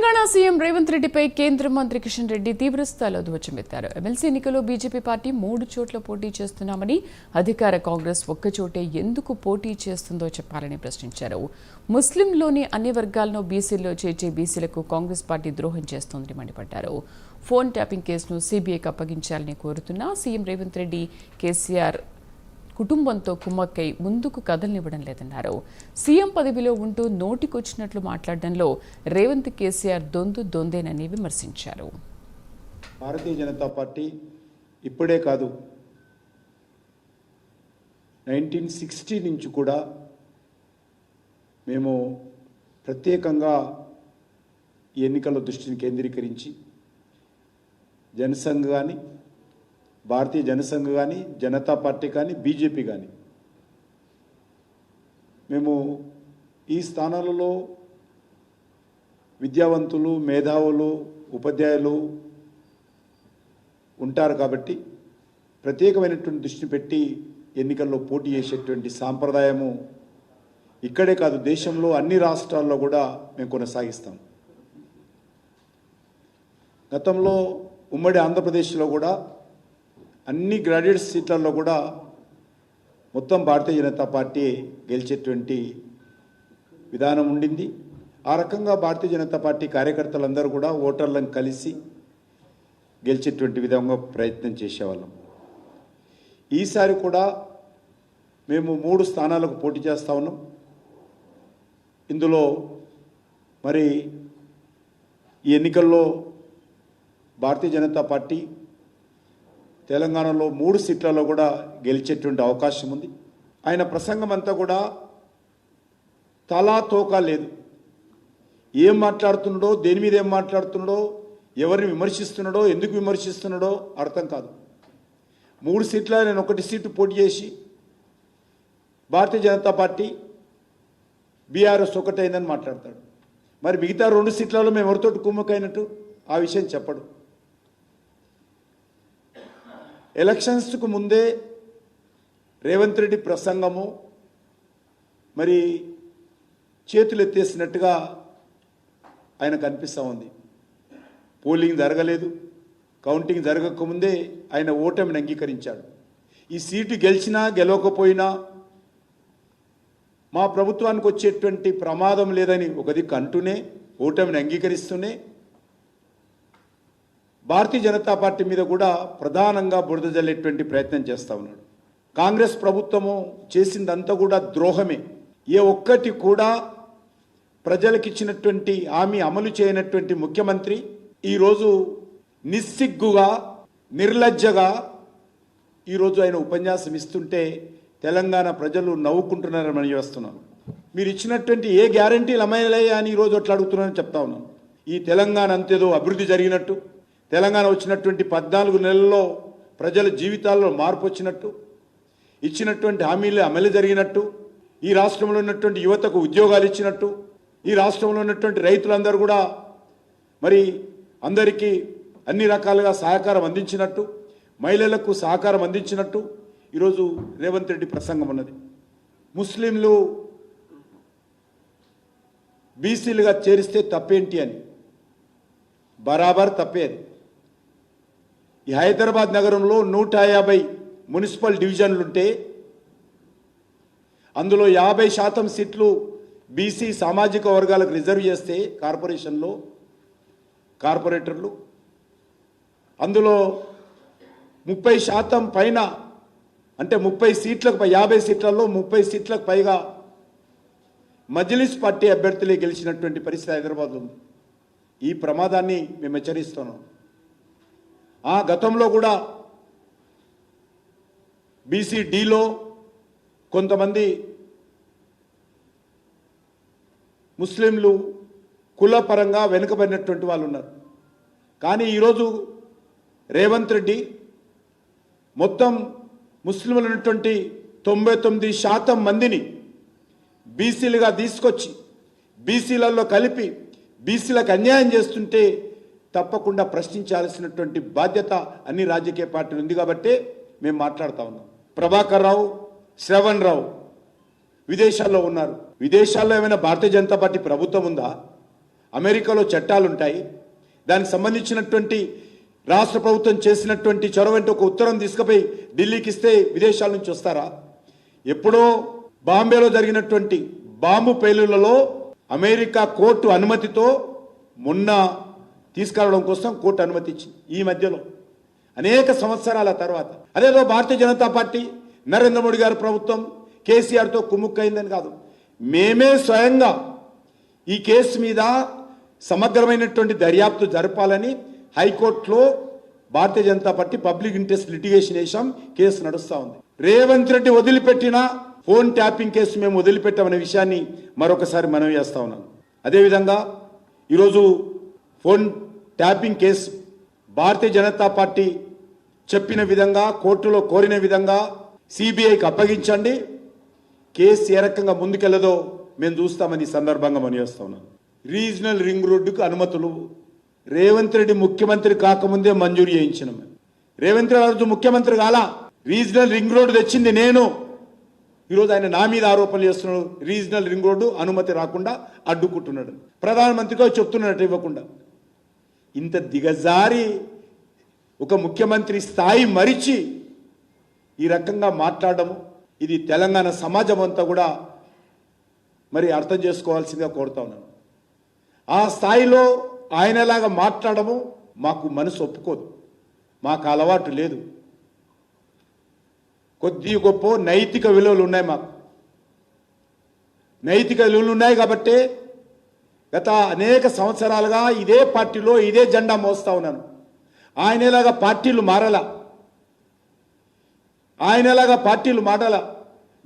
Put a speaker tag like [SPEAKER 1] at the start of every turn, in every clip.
[SPEAKER 1] Telangana CM Revanth రెడ్డిపై కేంద్ర మంత్రి కిషన్ రెడ్డి తీవ్రస్థాయిలో ధ్వజమెత్తారు. ఎమ్మెల్సీ ఎన్నికల్లో బీజేపీ పార్టీ 3 చోట్ల పోటీ చేస్తున్నామని, అధికార కాంగ్రెస్ ఒక్కచోటే ఎందుకు పోటీ చేస్తుందో చెప్పాలని ప్రశ్నించారు. ముస్లింలోని అన్ని వర్గాలను బీసీల్లో చేర్చే బీసీలకు కాంగ్రెస్ పార్టీ ద్రోహం చేస్తోందని మండిపడ్డారు. ఫోన్ ట్యాపింగ్ కేసును సీబీఐకి అప్పగించాలని కోరుతున్న సీఎం రేవంత్ రెడ్డి కేసీఆర్ కుటుంబంతో కుమ్మక్కై ముందుకు కదలనివ్వడం లేదన్నారు. సీఎం పదవిలో ఉంటూ నోటికొచ్చినట్లు మాట్లాడడంలో రేవంత్ కేసీఆర్ దొందేనని విమర్శించారు.
[SPEAKER 2] భారతీయ జనతా పార్టీ ఇప్పుడే కాదు, 1960 నుంచి కూడా మేము ప్రత్యేకంగా ఈ ఎన్నికల దృష్టిని కేంద్రీకరించి జనసంఘ్ కానీ, భారతీయ జనసంఘ్ కానీ, జనతా పార్టీ కానీ, బీజేపీ కానీ మేము ఈ స్థానాలలో విద్యావంతులు, మేధావులు, ఉపాధ్యాయులు ఉంటారు కాబట్టి ప్రత్యేకమైనటువంటి దృష్టిని పెట్టి ఎన్నికల్లో పోటీ చేసేటువంటి సాంప్రదాయము ఇక్కడే కాదు, దేశంలో అన్ని రాష్ట్రాల్లో కూడా మేము కొనసాగిస్తాం. గతంలో ఉమ్మడి ఆంధ్రప్రదేశ్లో కూడా అన్ని గ్రాడ్యుయేట్ సీట్లలో కూడా మొత్తం భారతీయ జనతా పార్టీ గెలిచేటువంటి విధానం ఉండింది. ఆ రకంగా భారతీయ జనతా పార్టీ కార్యకర్తలందరూ కూడా ఓటర్లను కలిసి గెలిచేటువంటి విధంగా ప్రయత్నం చేసేవాళ్ళం. ఈసారి కూడా మేము 3 స్థానాలకు పోటీ చేస్తూ ఉన్నాం. ఇందులో మరి ఈ ఎన్నికల్లో భారతీయ జనతా పార్టీ తెలంగాణలో 3 సీట్లలో కూడా గెలిచేటువంటి అవకాశం ఉంది. ఆయన ప్రసంగం అంతా కూడా తలా తోకా లేదు. ఏం మాట్లాడుతున్నాడో, దేని మీద ఏం మాట్లాడుతున్నాడో, ఎవరిని విమర్శిస్తున్నాడో, ఎందుకు విమర్శిస్తున్నాడో అర్థం కాదు. 3 సీట్ల నేను 1 సీటు పోటీ చేసి భారతీయ జనతా పార్టీ బీఆర్ఎస్ ఒకటైందని మాట్లాడతాడు. మరి మిగతా 2 సీట్లలో మేము ఎవరితోటి కుమ్మకైనట్టు ఆ విషయం చెప్పడు. ఎలక్షన్స్కు ముందే రేవంత్ రెడ్డి ప్రసంగము మరి చేతులు ఎత్తేసినట్టుగా ఆయనకు అనిపిస్తూ ఉంది. పోలింగ్ జరగలేదు, కౌంటింగ్ జరగకముందే ఆయన ఓటమిని అంగీకరించాడు. ఈ సీటు గెలిచినా గెలవకపోయినా మా ప్రభుత్వానికి వచ్చేటువంటి ప్రమాదం లేదని ఒక దిక్కు అంటూనే, ఓటమిని అంగీకరిస్తూనే భారతీయ జనతా పార్టీ మీద కూడా ప్రధానంగా బురద జల్లేటువంటి ప్రయత్నం చేస్తూ ఉన్నాడు. కాంగ్రెస్ ప్రభుత్వము చేసిందంతా కూడా ద్రోహమే. ఏ ఒక్కటి కూడా ప్రజలకు ఇచ్చినటువంటి హామీ అమలు చేయనటువంటి ముఖ్యమంత్రి ఈరోజు నిస్సిగ్గుగా, నిర్లజ్జగా ఈరోజు ఆయన ఉపన్యాసం ఇస్తుంటే తెలంగాణ ప్రజలు నవ్వుకుంటున్నారని మనం చేస్తున్నాను. మీరు ఇచ్చినటువంటి ఏ గ్యారంటీలు అమలయ్యా అని ఈరోజు అట్లా అడుగుతున్నారని చెప్తా ఉన్నాను. ఈ తెలంగాణ అంతేదో అభివృద్ధి జరిగినట్టు, తెలంగాణ వచ్చినటువంటి 14 నెలల్లో ప్రజల జీవితాల్లో మార్పు వచ్చినట్టు, ఇచ్చినటువంటి హామీలు అమలు జరిగినట్టు, ఈ రాష్ట్రంలో ఉన్నటువంటి యువతకు ఉద్యోగాలు ఇచ్చినట్టు, ఈ రాష్ట్రంలో ఉన్నటువంటి రైతులందరూ కూడా మరి అందరికీ అన్ని రకాలుగా సహకారం అందించినట్టు, మహిళలకు సహకారం అందించినట్టు ఈరోజు రేవంత్ రెడ్డి ప్రసంగం ఉన్నది. ముస్లింలు బీసీలుగా చేరిస్తే తప్పేంటి అని, బరాబర్ తప్పేది. ఈ హైదరాబాద్ నగరంలో 150 మున్సిపల్ డివిజన్లుంటే అందులో 50% సీట్లు బీసీ సామాజిక వర్గాలకు రిజర్వ్ చేస్తే కార్పొరేషన్లో కార్పొరేటర్లు, అందులో 30% పైన అంటే 30 సీట్లకు 50 సీట్లలో 30 సీట్లకు పైగా మజ్లిస్ పార్టీ అభ్యర్థులే గెలిచినటువంటి పరిస్థితి హైదరాబాద్లో ఉంది. ఈ ప్రమాదాన్ని మేము హెచ్చరిస్తున్నాం. గతంలో కూడా బీసీడీలో కొంతమంది ముస్లింలు కులపరంగా వెనుకబడినటువంటి వాళ్ళు ఉన్నారు. కానీ ఈరోజు రేవంత్ రెడ్డి మొత్తం ముస్లింలు ఉన్నటువంటి 99% మందిని బీసీలుగా తీసుకొచ్చి బీసీలలో కలిపి బీసీలకు అన్యాయం చేస్తుంటే తప్పకుండా ప్రశ్నించాల్సినటువంటి బాధ్యత అన్ని రాజకీయ పార్టీలు ఉంది. కాబట్టి మేము మాట్లాడుతూ ఉన్నాం. ప్రభాకర్ రావు, శ్రవణ్ రావు విదేశాల్లో ఉన్నారు. విదేశాల్లో ఏమైనా భారతీయ జనతా పార్టీ ప్రభుత్వం ఉందా? అమెరికాలో చట్టాలు ఉంటాయి. దానికి సంబంధించినటువంటి రాష్ట్ర ప్రభుత్వం చేసినటువంటి చొరవంటి ఒక ఉత్తరం తీసుకుపోయి ఢిల్లీకి ఇస్తే విదేశాల నుంచి వస్తారా? ఎప్పుడో బాంబేలో జరిగినటువంటి బాంబు పేలుళ్లలో అమెరికా కోర్టు అనుమతితో మొన్న తీసుకురావడం కోసం కోర్టు అనుమతి ఇచ్చింది. ఈ మధ్యలో అనేక సంవత్సరాల తర్వాత అదేదో భారతీయ జనతా పార్టీ నరేంద్ర మోడీ గారి ప్రభుత్వం కేసీఆర్తో కుమ్ముక్కైందని కాదు, మేమే స్వయంగా ఈ కేసు మీద సమగ్రమైనటువంటి దర్యాప్తు జరపాలని హైకోర్టులో Bharatiya Janata Party public interest litigation వేసాం. కేసు నడుస్తూ ఉంది. రేవంత్ రెడ్డి వదిలిపెట్టిన ఫోన్ ట్యాపింగ్ కేసు మేము వదిలిపెట్టామనే విషయాన్ని మరొకసారి మనవి చేస్తా ఉన్నాను. అదేవిధంగా ఈరోజు ఫోన్ ట్యాపింగ్ కేసు భారతీయ జనతా పార్టీ చెప్పిన విధంగా కోర్టులో కోరిన విధంగా సిబిఐకి అప్పగించండి. కేసు ఏ రకంగా ముందుకెళ్ళదో మేము చూస్తామని ఈ సందర్భంగా మనవి చేస్తా ఉన్నాను. రీజనల్ రింగ్ రోడ్డుకు అనుమతులు రేవంత్ రెడ్డి ముఖ్యమంత్రి కాకముందే మంజూరు చేయించిన. రేవంత్ రెడ్డి ముఖ్యమంత్రి కాలా, రీజనల్ రింగ్ రోడ్డు తెచ్చింది నేను. ఈరోజు ఆయన నా మీద ఆరోపణలు చేస్తున్నాడు. రీజనల్ రింగ్ రోడ్డు అనుమతి రాకుండా అడ్డుకుంటున్నాడు. ప్రధానమంత్రిగా చెప్తున్నాడు ఇవ్వకుండా. ఇంత దిగజారి ఒక ముఖ్యమంత్రి స్థాయి మరిచి ఈ రకంగా మాట్లాడము, ఇది తెలంగాణ సమాజం అంతా కూడా మరి అర్థం చేసుకోవాల్సిందిగా కోరుతా ఉన్నాను. ఆ స్థాయిలో ఆయనలాగా మాట్లాడము మాకు మనసు ఒప్పుకోదు, మాకు అలవాటు లేదు. కొద్ది గొప్ప నైతిక విలువలు ఉన్నాయి, మాకు నైతిక విలువలు ఉన్నాయి. కాబట్టి గత అనేక సంవత్సరాలుగా ఇదే పార్టీలో ఇదే జెండా మోస్తా ఉన్నాను. ఆయనలాగా పార్టీలు మారాల,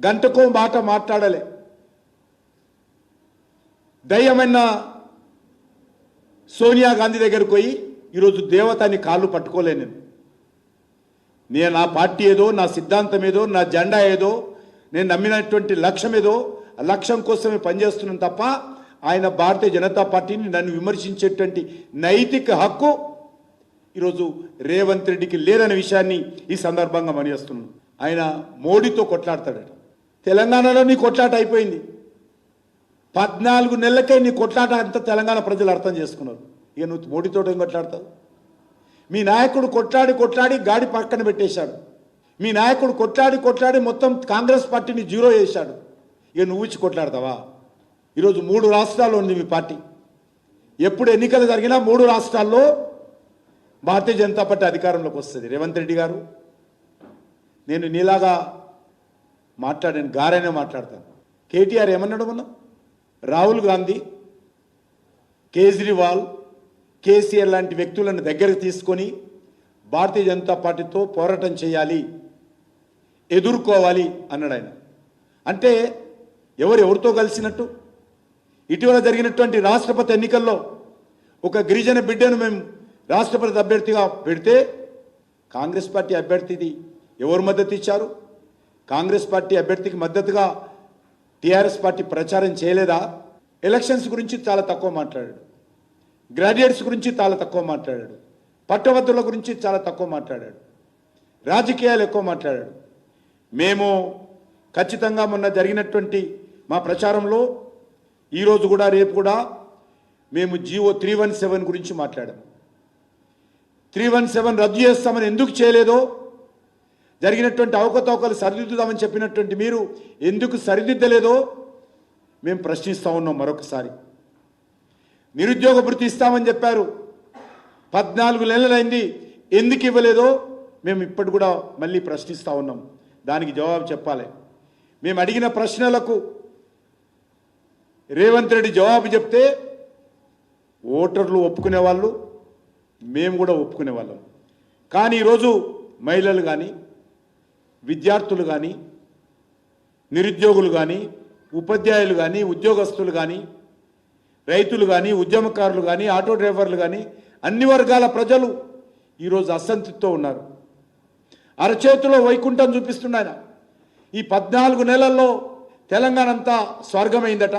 [SPEAKER 2] గంటకో మాట మాట్లాడలే. దయ్యమైన సోనియా గాంధీ దగ్గరకు పోయి ఈరోజు దేవతని కాళ్ళు పట్టుకోలేను. నేను నా పార్టీ ఏదో, నా సిద్ధాంతం ఏదో, నా జెండా ఏదో, నేను నమ్మినటువంటి లక్ష్యం ఏదో, ఆ లక్ష్యం కోసమే పనిచేస్తున్నాను తప్ప ఆయన భారతీయ జనతా పార్టీని నన్ను విమర్శించేటువంటి నైతిక హక్కు ఈరోజు రేవంత్ రెడ్డికి లేదనే విషయాన్ని ఈ సందర్భంగా మనయేస్తున్నాను. ఆయన మోడీతో కొట్లాడతాడట. తెలంగాణలో నీ కొట్లాట అయిపోయింది. 14 నెలలకే నీ కొట్లాట అంతా తెలంగాణ ప్రజలు అర్థం చేసుకున్నారు. ఇక నువ్వు మోడీతో ఏం కొట్లాడతావు? మీ నాయకుడు కొట్లాడి గాడి పక్కన పెట్టేశాడు. మీ నాయకుడు కొట్లాడి మొత్తం కాంగ్రెస్ పార్టీని జీరో చేశాడు. ఇక నువ్వు ఇచ్చి కొట్లాడతావా? ఈరోజు 3 రాష్ట్రాల్లో ఉంది మీ పార్టీ. ఎప్పుడు ఎన్నికలు జరిగినా 3 రాష్ట్రాల్లో భారతీయ జనతా పార్టీ అధికారంలోకి వస్తుంది. రేవంత్ రెడ్డి గారు, నేను నీలాగా మాట్లాడాను, గారైనా మాట్లాడతాను. కేటీఆర్ ఏమన్నాడు మొన్న? రాహుల్ గాంధీ, కేజ్రీవాల్, కేసీఆర్ లాంటి వ్యక్తులను దగ్గరకు తీసుకొని భారతీయ జనతా పార్టీతో పోరాటం చేయాలి, ఎదుర్కోవాలి అన్నాడు ఆయన. అంటే ఎవరితో కలిసినట్టు? ఇటీవల జరిగినటువంటి రాష్ట్రపతి ఎన్నికల్లో ఒక గిరిజన బిడ్డను మేము రాష్ట్రపతి అభ్యర్థిగా పెడితే కాంగ్రెస్ పార్టీ అభ్యర్థిది ఎవరు మద్దతు ఇచ్చారు? కాంగ్రెస్ పార్టీ అభ్యర్థికి మద్దతుగా టీఆర్ఎస్ పార్టీ ప్రచారం చేయలేదా? ఎలక్షన్స్ గురించి చాలా తక్కువ మాట్లాడాడు, గ్రాడ్యుయేట్స్ గురించి చాలా తక్కువ మాట్లాడాడు, పట్టభద్రుల గురించి చాలా తక్కువ మాట్లాడాడు, రాజకీయాలు ఎక్కువ మాట్లాడాడు. మేము ఖచ్చితంగా మొన్న జరిగినటువంటి మా ప్రచారంలో ఈరోజు కూడా రేపు కూడా మేము జీవో 317 గురించి మాట్లాడాము. 317 రద్దు చేస్తామని ఎందుకు చేయలేదో, జరిగినటువంటి అవకతవకలు సరిదిద్దుదామని చెప్పినటువంటి మీరు ఎందుకు సరిదిద్దలేదో మేము ప్రశ్నిస్తూ ఉన్నాం. మరొకసారి నిరుద్యోగ భృతి ఇస్తామని చెప్పారు, 14 నెలలైంది, ఎందుకు ఇవ్వలేదో మేము ఇప్పటి కూడా మళ్ళీ ప్రశ్నిస్తూ ఉన్నాం. దానికి జవాబు చెప్పాలి. మేము అడిగిన ప్రశ్నలకు రేవంత్ రెడ్డి జవాబు చెప్తే ఓటర్లు ఒప్పుకునేవాళ్ళు, మేము కూడా ఒప్పుకునేవాళ్ళం. కానీ ఈరోజు మహిళలు కానీ, విద్యార్థులు కానీ, నిరుద్యోగులు కానీ, ఉపాధ్యాయులు కానీ, ఉద్యోగస్తులు కానీ, రైతులు కానీ, ఉద్యమకారులు కానీ, ఆటో డ్రైవర్లు కానీ, అన్ని వర్గాల ప్రజలు ఈరోజు అసంతృప్తితో ఉన్నారు. అరచేతిలో వైకుంఠం చూపిస్తున్నాయన. ఈ 14 నెలల్లో తెలంగాణ అంతా స్వర్గమైందట.